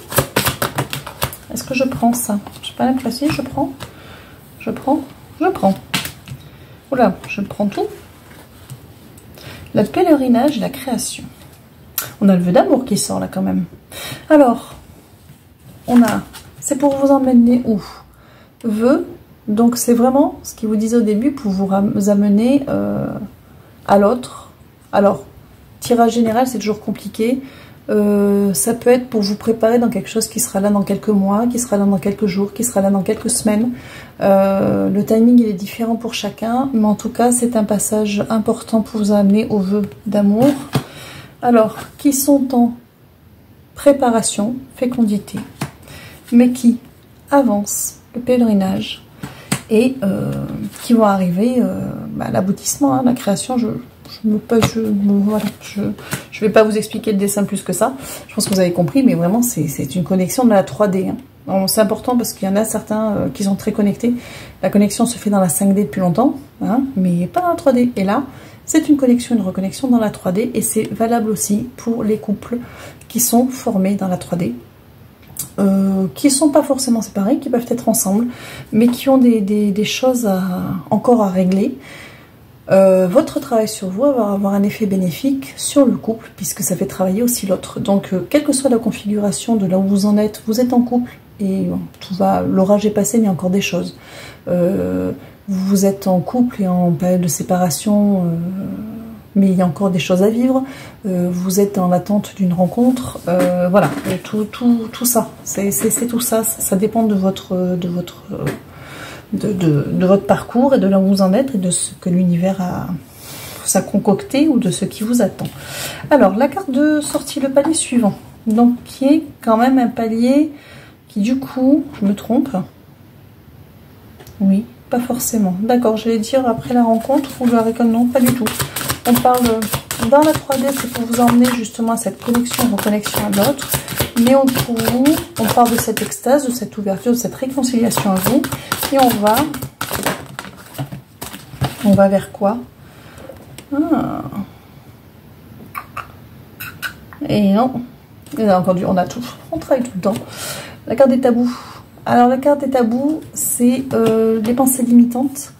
Est-ce que je prends ça? Je n'ai pas l'impression, je prends. Je prends. Oula, je prends tout. Le pèlerinage et la création. On a le vœu d'amour qui sort là quand même. Alors, c'est pour vous emmener où? Vœu, donc c'est vraiment ce qu'ils vous disaient au début pour vous amener à l'autre. Alors, tirage général, c'est toujours compliqué. Ça peut être pour vous préparer dans quelque chose qui sera là dans quelques mois, qui sera là dans quelques jours, qui sera là dans quelques semaines. Le timing il est différent pour chacun, mais en tout cas c'est un passage important pour vous amener aux vœux d'amour. Alors, qui sont en préparation, fécondité, mais qui avancent le pèlerinage et qui vont arriver à l'aboutissement, hein, la création. Je vais pas vous expliquer le dessin plus que ça. Je pense que vous avez compris, mais vraiment, c'est une connexion de la 3D. Hein. C'est important parce qu'il y en a certains qui sont très connectés. La connexion se fait dans la 5D depuis longtemps, hein, mais pas dans la 3D. Et là, c'est une connexion, une reconnexion dans la 3D. Et c'est valable aussi pour les couples qui sont formés dans la 3D. Qui ne sont pas forcément séparés, qui peuvent être ensemble, mais qui ont des choses encore à régler. Votre travail sur vous va avoir un effet bénéfique sur le couple, puisque ça fait travailler aussi l'autre. Donc, quelle que soit la configuration de là où vous en êtes, vous êtes en couple, et bon, tout va, l'orage est passé, mais il y a encore des choses. Vous êtes en couple et en période de séparation, mais il y a encore des choses à vivre. Vous êtes dans l'attente d'une rencontre. Voilà, tout ça, c'est tout ça. Ça dépend de votre parcours et de là où vous en êtes et de ce que l'univers a concocté ou de ce qui vous attend. Alors, la carte de sortie, le palier suivant, donc qui est quand même un palier qui du coup, je me trompe? Oui, pas forcément. D'accord, je vais dire après la rencontre ou la récolte, non, pas du tout. On parle dans la 3D, c'est pour vous emmener justement à cette connexion, reconnexion à l'autre. Mais pour vous, on parle de cette extase, de cette ouverture, de cette réconciliation à vous. Et on va vers quoi? Et non, on a encore on a tout, on travaille tout le temps. La carte des tabous. Alors la carte des tabous, c'est les pensées limitantes.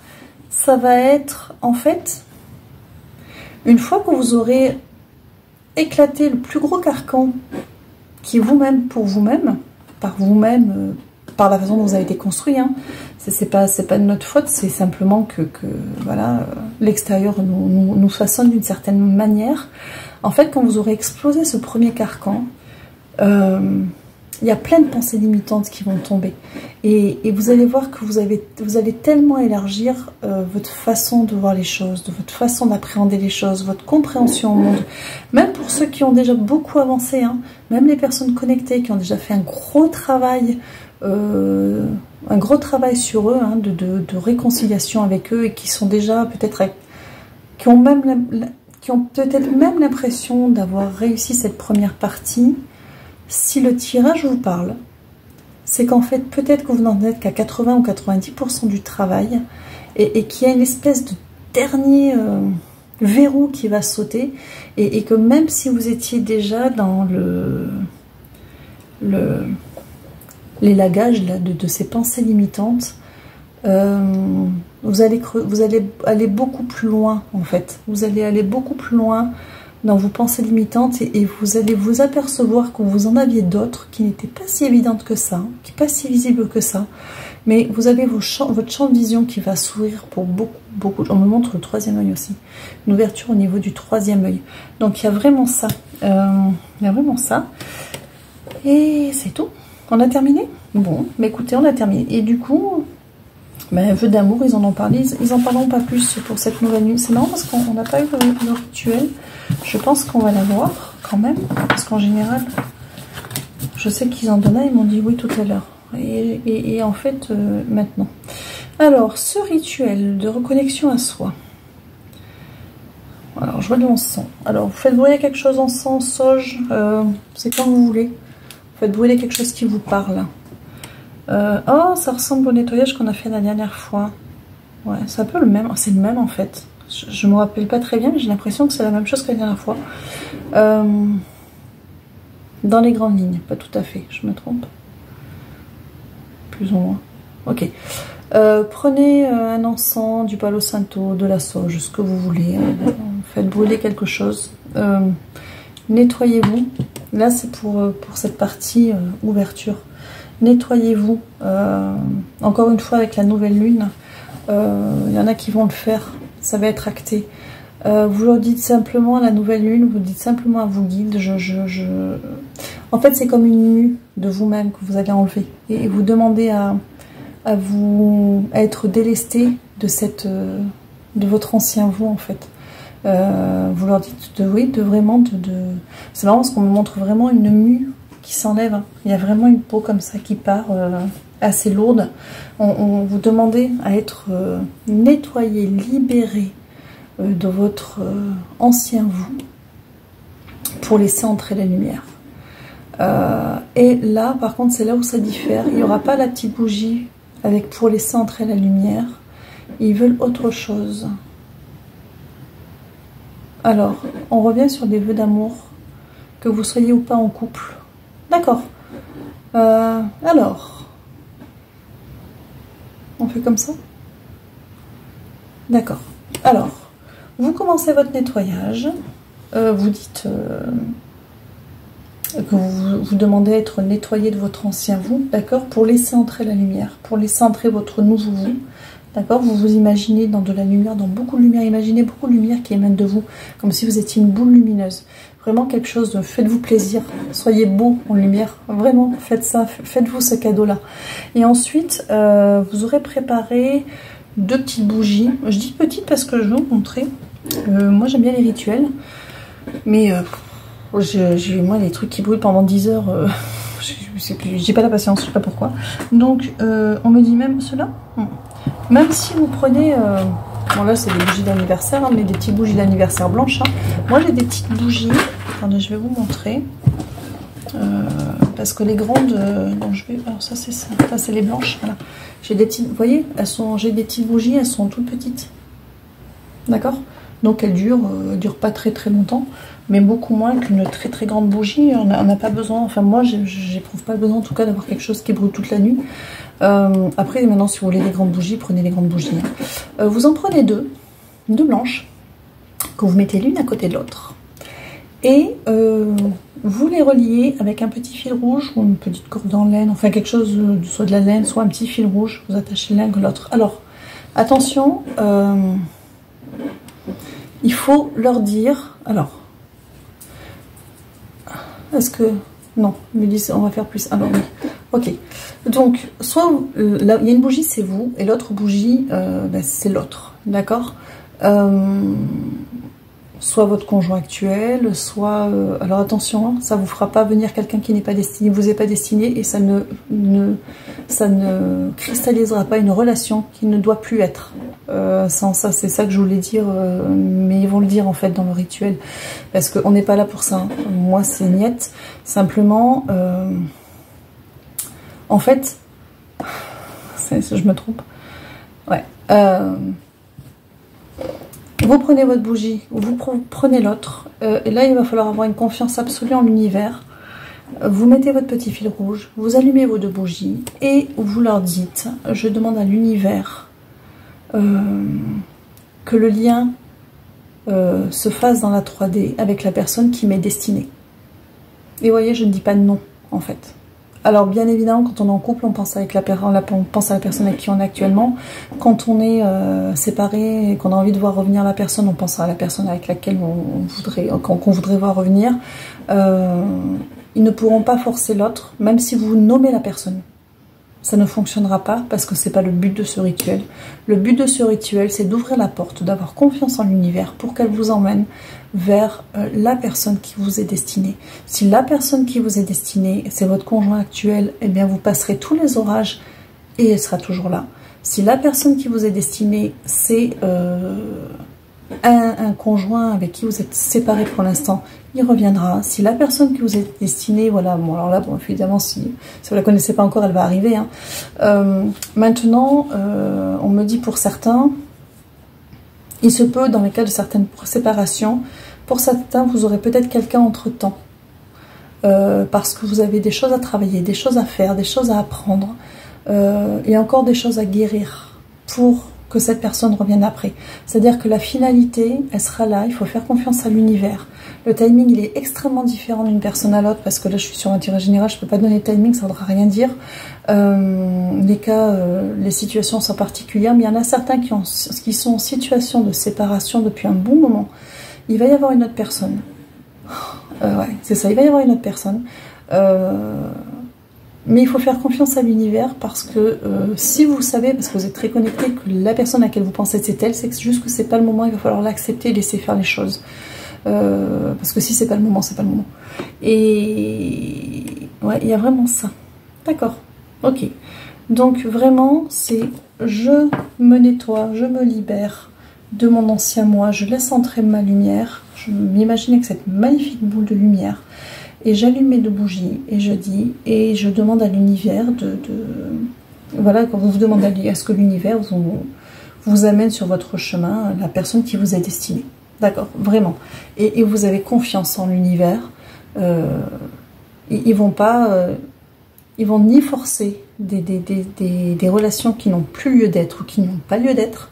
Ça va être, en fait, une fois que vous aurez éclaté le plus gros carcan qui est vous-même pour vous-même, par vous-même, par la façon dont vous avez été construit, hein. C'est pas de notre faute, c'est simplement que voilà, l'extérieur nous façonne d'une certaine manière. En fait, quand vous aurez explosé ce premier carcan, il y a plein de pensées limitantes qui vont tomber. Et vous allez voir que vous allez tellement élargir votre façon de voir les choses, de votre façon d'appréhender les choses, votre compréhension au monde. Même pour ceux qui ont déjà beaucoup avancé, hein, même les personnes connectées qui ont déjà fait un gros travail sur eux, hein, de réconciliation avec eux et qui sont déjà peut-être, qui ont peut-être même l'impression d'avoir réussi cette première partie. Si le tirage vous parle, c'est qu'en fait, peut-être que vous n'en êtes qu'à 80 ou 90% du travail et qu'il y a une espèce de dernier verrou qui va sauter, et que même si vous étiez déjà dans l'élagage de ces pensées limitantes, vous allez aller beaucoup plus loin en fait. Vous allez aller beaucoup plus loin dans vos pensées limitantes, et vous allez vous apercevoir que vous en aviez d'autres qui n'étaient pas si évidentes que ça, qui n'est pas si visibles que ça, mais vous avez votre champ de vision qui va s'ouvrir pour beaucoup. On me montre le troisième œil aussi, une ouverture au niveau du troisième œil. Donc il y a vraiment ça, et c'est tout. On a terminé? Bon, mais écoutez, on a terminé. Et du coup, ben, vœux d'amour, ils en ont parlé. Ils en parleront pas plus pour cette nouvelle nuit. C'est marrant parce qu'on n'a pas eu le rituel. Je pense qu'on va l'avoir quand même. Parce qu'en général, je sais qu'ils en donnaient. Ils m'ont dit oui tout à l'heure. Et en fait, maintenant. Alors, ce rituel de reconnexion à soi. Alors, je vois de l'encens. Alors, vous faites brûler quelque chose, encens, sauge. C'est comme vous voulez. Faites brûler quelque chose qui vous parle. Oh, ça ressemble au nettoyage qu'on a fait la dernière fois. Ouais, c'est un peu le même. C'est le même en fait. Je ne me rappelle pas très bien, mais j'ai l'impression que c'est la même chose que la dernière fois. Dans les grandes lignes, pas tout à fait, je me trompe. Plus ou moins. Ok. Prenez un encens, du palo santo, de la sauge, ce que vous voulez. Faites brûler quelque chose. Nettoyez-vous. Là, c'est pour cette partie ouverture. Nettoyez-vous. Encore une fois, avec la nouvelle lune, il y en a qui vont le faire. Ça va être acté. Vous leur dites simplement à la nouvelle lune, vous dites simplement à vos guides, En fait, c'est comme une mue de vous-même que vous allez enlever. Et vous demandez à être délesté de votre ancien vous, en fait. Vous leur dites c'est marrant parce qu'on me montre vraiment une mue qui s'enlève, hein. Il y a vraiment une peau comme ça qui part assez lourde. On vous demandait à être nettoyé, libéré de votre ancien vous pour laisser entrer la lumière. Et là, par contre, c'est là où ça diffère. Il n'y aura pas la petite bougie avec pour laisser entrer la lumière. Ils veulent autre chose. Alors, on revient sur des vœux d'amour, que vous soyez ou pas en couple. D'accord. Alors, on fait comme ça? D'accord. Alors, vous commencez votre nettoyage. Vous dites que vous demandez à être nettoyé de votre ancien vous, d'accord, pour laisser entrer la lumière, pour laisser entrer votre nouveau vous. D'accord, vous vous imaginez dans de la lumière, dans beaucoup de lumière. Imaginez beaucoup de lumière qui émane de vous, comme si vous étiez une boule lumineuse. Vraiment quelque chose de... Faites-vous plaisir, soyez beau en lumière. Vraiment, faites ça, faites-vous ce cadeau-là. Et ensuite, vous aurez préparé 2 petites bougies. Je dis petites parce que je vais vous montrer. Moi, j'aime bien les rituels. Mais moi, les trucs qui brûlent pendant 10 heures... j'ai pas la patience, je sais pas pourquoi. Donc, on me dit même cela. Même si vous prenez, bon là c'est des bougies d'anniversaire, hein, mais des petites bougies d'anniversaire blanches. Hein. Moi j'ai des petites bougies, attendez je vais vous montrer, parce que les grandes, dont je vais, alors ça c'est ça, ça c'est les blanches, voilà. J'ai des petites, vous voyez, j'ai des petites bougies, elles sont toutes petites, d'accord. Donc elles durent pas très longtemps, mais beaucoup moins qu'une très grande bougie. On n'a pas besoin, enfin moi j'éprouve pas le besoin en tout cas d'avoir quelque chose qui brûle toute la nuit. Après maintenant si vous voulez des grandes bougies, prenez les grandes bougies. Hein. Vous en prenez deux blanches, que vous mettez l'une à côté de l'autre. Et vous les reliez avec un petit fil rouge ou une petite corde en laine, enfin quelque chose, soit de la laine, soit un petit fil rouge, vous attachez l'un que l'autre. Alors, attention, il faut leur dire, alors, est-ce que, non, ils me disent on va faire plus, alors oui, ok. Donc, soit, là, il y a une bougie, c'est vous, et l'autre bougie, ben, c'est l'autre, d'accord. Soit votre conjoint actuel, soit... alors attention, hein, ça ne vous fera pas venir quelqu'un qui n'est pas destiné, vous est pas destiné, et ça ne cristallisera pas une relation qui ne doit plus être. Ça c'est ça que je voulais dire, mais ils vont le dire en fait dans le rituel, parce qu'on n'est pas là pour ça. Hein. Moi c'est niette, simplement, en fait, je me trompe. Ouais. Vous prenez votre bougie, vous prenez l'autre. Et là, il va falloir avoir une confiance absolue en l'univers. Vous mettez votre petit fil rouge, vous allumez vos 2 bougies et vous leur dites, je demande à l'univers que le lien se fasse dans la 3D avec la personne qui m'est destinée. Et voyez, je ne dis pas non, en fait. Alors, bien évidemment, quand on est en couple, on pense, on pense à la personne avec qui on est actuellement. Quand on est séparé et qu'on a envie de voir revenir la personne, on pense à la personne avec laquelle qu'on voudrait voir revenir. Ils ne pourront pas forcer l'autre, même si vous nommez la personne. Ça ne fonctionnera pas parce que c'est pas le but de ce rituel. Le but de ce rituel, c'est d'ouvrir la porte, d'avoir confiance en l'univers pour qu'elle vous emmène vers la personne qui vous est destinée. Si la personne qui vous est destinée, c'est votre conjoint actuel, eh bien vous passerez tous les orages et elle sera toujours là. Si la personne qui vous est destinée, c'est un conjoint avec qui vous êtes séparé pour l'instant, il reviendra. Si la personne qui vous est destinée, voilà, bon alors là, bon, évidemment, si vous ne la connaissez pas encore, elle va arriver. Hein. Maintenant, on me dit pour certains, il se peut, dans les cas de certaines séparations, pour certains, vous aurez peut-être quelqu'un entre-temps. Parce que vous avez des choses à travailler, des choses à faire, des choses à apprendre, et encore des choses à guérir pour que cette personne revienne après. C'est-à-dire que la finalité, elle sera là, il faut faire confiance à l'univers. Le timing, il est extrêmement différent d'une personne à l'autre, parce que là, je suis sur un tirage général, je ne peux pas donner de timing, ça ne voudra rien dire. Les cas, les situations sont particulières, mais il y en a certains qui sont en situation de séparation depuis un bon moment. Il va y avoir une autre personne. Ouais, c'est ça, il va y avoir une autre personne. Mais il faut faire confiance à l'univers parce que si vous savez, parce que vous êtes très connecté, que la personne à laquelle vous pensez c'est elle, c'est juste que c'est pas le moment, il va falloir l'accepter et laisser faire les choses. Parce que si c'est pas le moment, c'est pas le moment. Et ouais, il y a vraiment ça. D'accord, ok. Donc vraiment, c'est je me nettoie, je me libère de mon ancien moi, je laisse entrer ma lumière, je m'imagine avec cette magnifique boule de lumière. Et j'allume mes 2 bougies et je dis, et je demande à l'univers voilà, quand vous demandez à ce que l'univers vous amène sur votre chemin la personne qui vous est destinée. D'accord, vraiment. Et vous avez confiance en l'univers. Ils vont ni forcer des relations qui n'ont plus lieu d'être ou qui n'ont pas lieu d'être.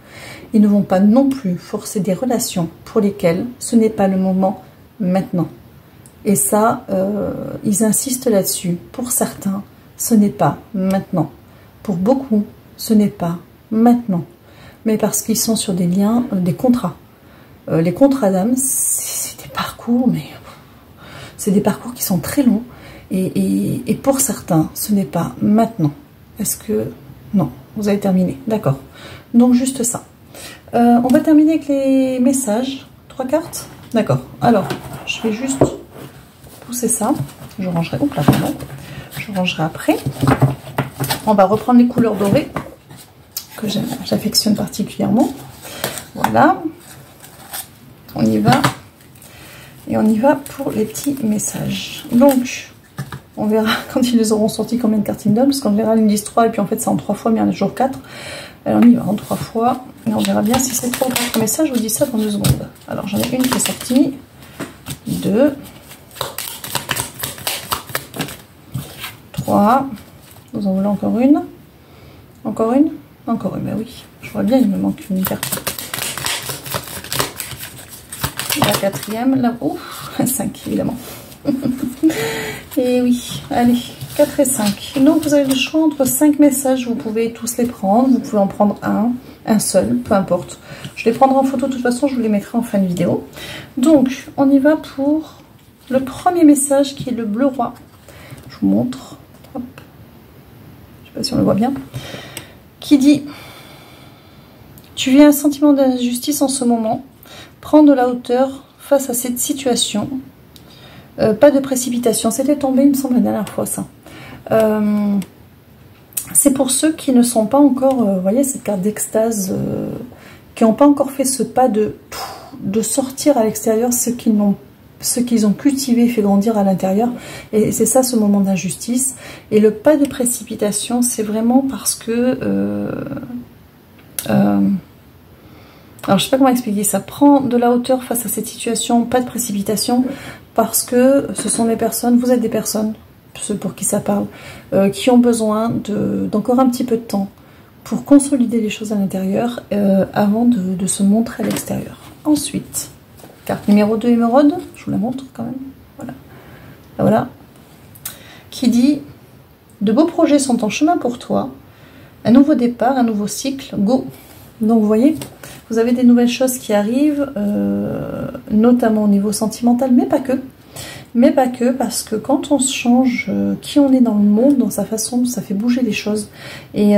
Ils ne vont pas non plus forcer des relations pour lesquelles ce n'est pas le moment maintenant. Et ça, ils insistent là-dessus. Pour certains, ce n'est pas maintenant. Pour beaucoup, ce n'est pas maintenant. Mais parce qu'ils sont sur des liens, des contrats. Les contrats d'âme, c'est des parcours, mais c'est des parcours qui sont très longs. Et pour certains, ce n'est pas maintenant. Est-ce que... Non, vous avez terminé. D'accord. Donc, juste ça. On va terminer avec les messages. 3 cartes. D'accord. Alors, je vais juste... pousser ça, je rangerai, oups là, pardon. Je rangerai après. On va reprendre les couleurs dorées que j'affectionne particulièrement. Voilà, on y va et on y va pour les petits messages. Donc on verra quand ils les auront sortis combien de cartes ils me donnent, parce qu'en général ils me disent 3 et puis en fait c'est en 3 fois, mais il y en a toujours 4. Alors on y va en 3 fois et on verra bien si c'est trop grand message. Je vous dis ça dans 2 secondes. Alors j'en ai une qui est sortie, 2, 3, vous en voulez encore une? Encore une? Encore une, bah oui, je vois bien, il me manque une carte. La 4e, là, ouf, 5 évidemment. Et oui, allez, 4 et 5. Donc vous avez le choix entre 5 messages, vous pouvez tous les prendre, vous pouvez en prendre un seul, peu importe. Je les prendrai en photo de toute façon, je vous les mettrai en fin de vidéo. Donc, on y va pour le premier message qui est le bleu roi. Je vous montre. Hop. Je ne sais pas si on le voit bien. Qui dit: tu vis un sentiment d'injustice en ce moment. Prends de la hauteur face à cette situation. Pas de précipitation. C'était tombé, il me semble, la dernière fois, ça. C'est pour ceux qui ne sont pas encore, vous voyez, cette carte d'extase, qui n'ont pas encore fait ce pas de sortir à l'extérieur ce qu'ils ont cultivé, fait grandir à l'intérieur. Et c'est ça, ce moment d'injustice. Et le pas de précipitation, c'est vraiment parce que Alors, je sais pas comment expliquer ça. Prends de la hauteur face à cette situation, pas de précipitation, parce que ce sont des personnes, vous êtes des personnes, ceux pour qui ça parle, qui ont besoin d'encore un petit peu de temps pour consolider les choses à l'intérieur avant de se montrer à l'extérieur. Ensuite, carte numéro 2, émeraude, je vous la montre quand même. Voilà. Voilà. Qui dit, de beaux projets sont en chemin pour toi, un nouveau départ, un nouveau cycle, go. Donc vous voyez, vous avez des nouvelles choses qui arrivent, notamment au niveau sentimental, mais pas que. Mais pas que, parce que quand on se change qui on est dans le monde, dans sa façon, ça fait bouger les choses. Et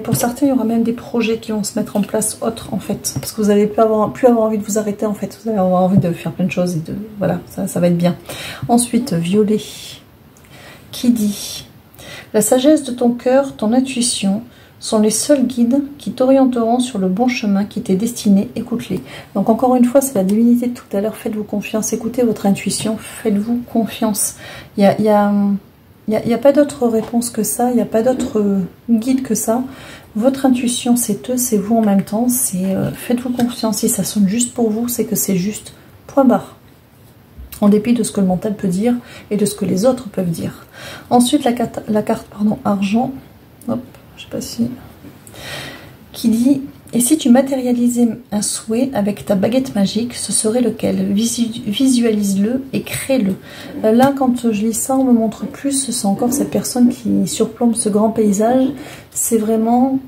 pour certains, il y aura même des projets qui vont se mettre en place autres, en fait. Parce que vous n'allez plus avoir envie de vous arrêter, en fait. Vous allez avoir envie de faire plein de choses. Et voilà, ça va être bien. Ensuite, violet, qui dit, la sagesse de ton cœur, ton intuition, sont les seuls guides qui t'orienteront sur le bon chemin qui t'est destiné, écoute-les. Donc encore une fois, c'est la divinité de tout à l'heure, faites-vous confiance, écoutez votre intuition, faites-vous confiance. Il y a pas d'autre réponse que ça, il n'y a pas d'autre guide que ça. Votre intuition, c'est eux, c'est vous en même temps, c'est faites-vous confiance. Si ça sonne juste pour vous, c'est que c'est juste, point barre. En dépit de ce que le mental peut dire et de ce que les autres peuvent dire. Ensuite, la carte argent, hop, je sais pas si, qui dit, et si tu matérialisais un souhait avec ta baguette magique, ce serait lequel? Visualise-le et crée-le. Là, quand je lis ça, on me montre plus, c'est encore cette personne qui surplombe ce grand paysage. C'est vraiment,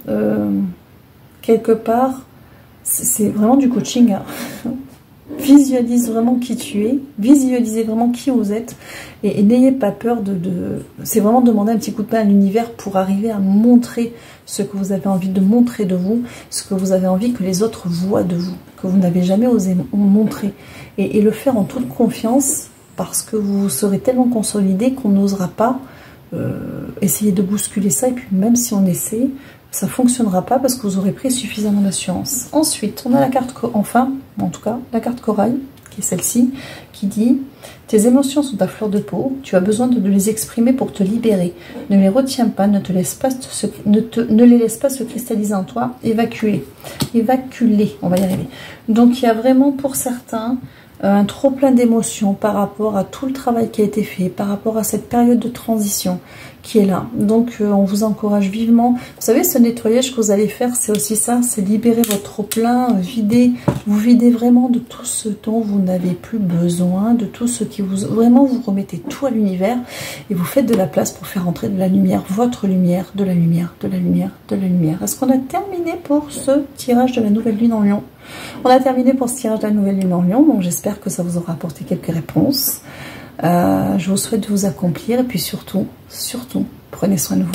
quelque part, c'est vraiment du coaching, hein. Visualise vraiment qui tu es, visualisez vraiment qui vous êtes et n'ayez pas peur c'est vraiment demander un petit coup de main à l'univers pour arriver à montrer ce que vous avez envie de montrer de vous, ce que vous avez envie que les autres voient de vous, que vous n'avez jamais osé montrer et le faire en toute confiance parce que vous serez tellement consolidé qu'on n'osera pas essayer de bousculer ça et puis même si on essaie, ça ne fonctionnera pas parce que vous aurez pris suffisamment d'assurance. Ensuite, on a la carte, en tout cas, la carte corail, qui est celle-ci, qui dit « Tes émotions sont à fleur de peau, tu as besoin de les exprimer pour te libérer. Ne les retiens pas, ne les laisse pas se cristalliser en toi, évacue-les, on va y arriver. » Donc, il y a vraiment pour certains un trop plein d'émotions par rapport à tout le travail qui a été fait, par rapport à cette période de transition qui est là. Donc on vous encourage vivement. Vous savez, ce nettoyage que vous allez faire, c'est aussi ça, c'est libérer votre trop-plein, vous videz vraiment de tout ce dont vous n'avez plus besoin, de tout ce qui vous... Vraiment, vous remettez tout à l'univers et vous faites de la place pour faire entrer de la lumière, votre lumière, de la lumière, de la lumière, de la lumière. Est-ce qu'on a terminé pour ce tirage de la nouvelle lune en Lion? On a terminé pour ce tirage de la nouvelle lune en Lion, donc j'espère que ça vous aura apporté quelques réponses. Je vous souhaite de vous accomplir et puis surtout, prenez soin de vous.